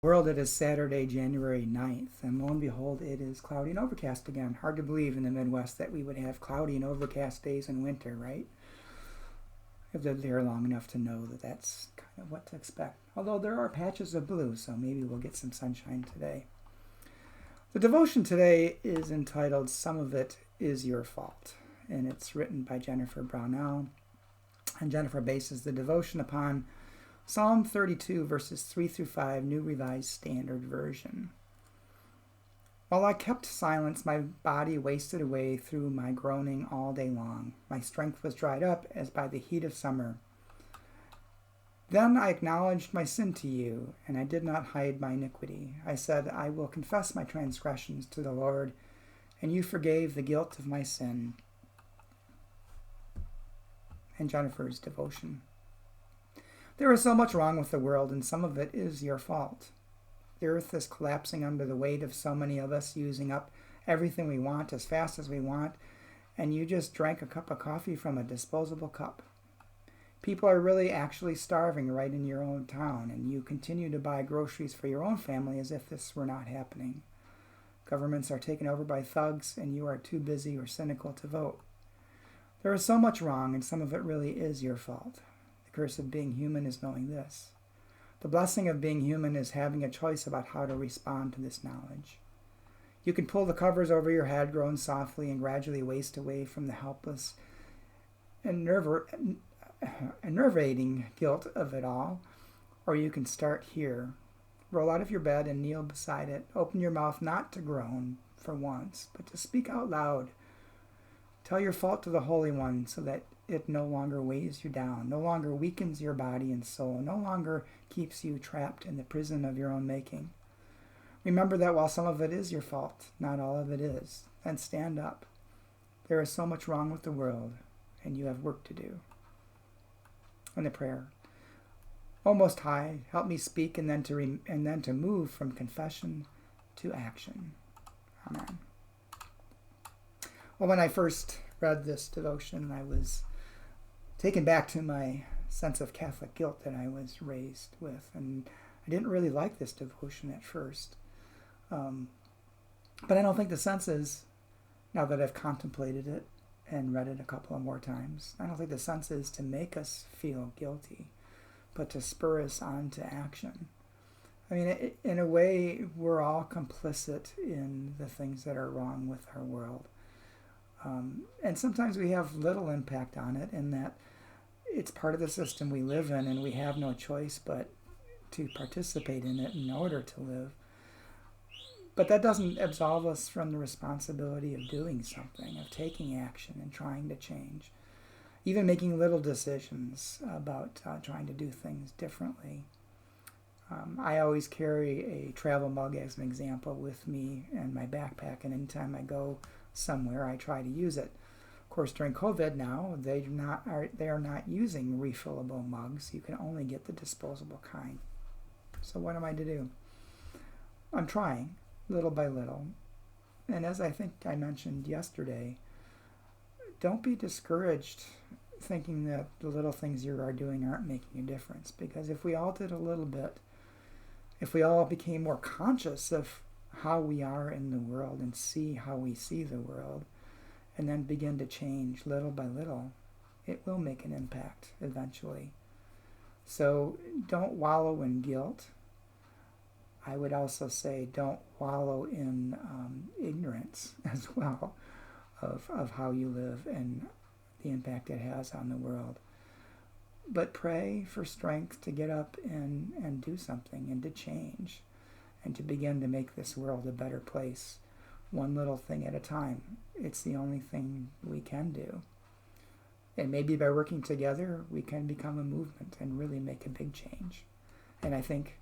World, it is Saturday, January 9th, and lo and behold, it is cloudy and overcast again. Hard to believe in the Midwest that we would have cloudy and overcast days in winter, right? I've lived there long enough to know that that's kind of what to expect. Although there are patches of blue, so maybe we'll get some sunshine today. The devotion today is entitled Some of It Is Your Fault, and it's written by Jennifer Brownell. And Jennifer bases the devotion upon Psalm 32, verses 3 through 5, New Revised Standard Version. While I kept silence, my body wasted away through my groaning all day long. My strength was dried up as by the heat of summer. Then I acknowledged my sin to you, and I did not hide my iniquity. I said, I will confess my transgressions to the Lord, and you forgave the guilt of my sin. And Jennifer's devotion. There is so much wrong with the world, and some of it is your fault. The earth is collapsing under the weight of so many of us using up everything we want as fast as we want, and you just drank a cup of coffee from a disposable cup. People are really actually starving right in your own town, and you continue to buy groceries for your own family as if this were not happening. Governments are taken over by thugs, and you are too busy or cynical to vote. There is so much wrong, and some of it really is your fault. The curse of being human is knowing this. The blessing of being human is having a choice about how to respond to this knowledge. You can pull the covers over your head, groan softly, and gradually waste away from the helpless and enervating guilt of it all, or you can start here. Roll out of your bed and kneel beside it. Open your mouth not to groan for once, but to speak out loud. Tell your fault to the Holy One so that it no longer weighs you down, no longer weakens your body and soul, no longer keeps you trapped in the prison of your own making. Remember that while some of it is your fault, not all of it is. Then stand up. There is so much wrong with the world, and you have work to do. And the prayer. O Most High, help me speak and then to move from confession to action. Amen. Well, when I first read this devotion, I was taken back to my sense of Catholic guilt that I was raised with. And I didn't really like this devotion at first. But I don't think the sense is, now that I've contemplated it and read it a couple of more times, I don't think the sense is to make us feel guilty, but to spur us on to action. I mean, in a way, we're all complicit in the things that are wrong with our world. And sometimes we have little impact on it in that it's part of the system we live in and we have no choice but to participate in it in order to live. But that doesn't absolve us from the responsibility of doing something, of taking action and trying to change. Even making little decisions about trying to do things differently. I always carry a travel mug as an example with me in my backpack, and anytime I go somewhere I try to use it. Of course, during COVID now, they are not using refillable mugs. You can only get the disposable kind. So what am I to do? I'm trying, little by little. And as I think I mentioned yesterday, don't be discouraged thinking that the little things you are doing aren't making a difference. Because if we all did a little bit, if we all became more conscious of how we are in the world and see how we see the world, and then begin to change little by little, it will make an impact eventually. So don't wallow in guilt. I would also say don't wallow in ignorance as well of how you live and the impact it has on the world. But pray for strength to get up and do something and to change and to begin to make this world a better place, one little thing at a time. It's the only thing we can do. And maybe by working together, we can become a movement and really make a big change. And I think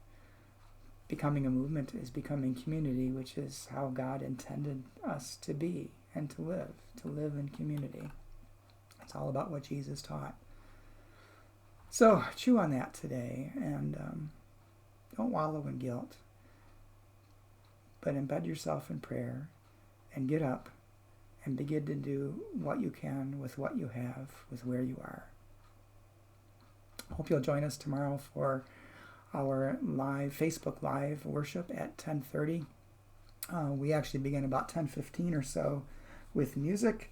becoming a movement is becoming community, which is how God intended us to be and to live in community. It's all about what Jesus taught. So chew on that today and don't wallow in guilt, but embed yourself in prayer and get up and begin to do what you can with what you have, with where you are. Hope you'll join us tomorrow for our Facebook Live worship at 10:30. We actually begin about 10:15 or so with music,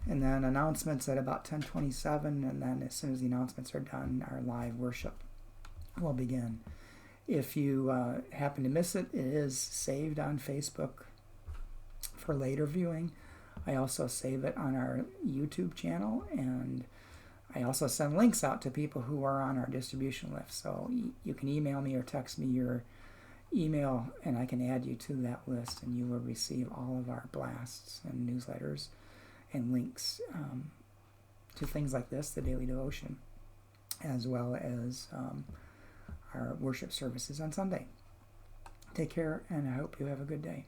and then announcements at about 10:27, and then as soon as the announcements are done, our live worship will begin. If you happen to miss it, it is saved on Facebook for later viewing. I also save it on our YouTube channel, and I also send links out to people who are on our distribution list. So you can email me or text me your email, and I can add you to that list, and you will receive all of our blasts and newsletters and links to things like this, the Daily Devotion, as well as our worship services on Sunday. Take care, and I hope you have a good day.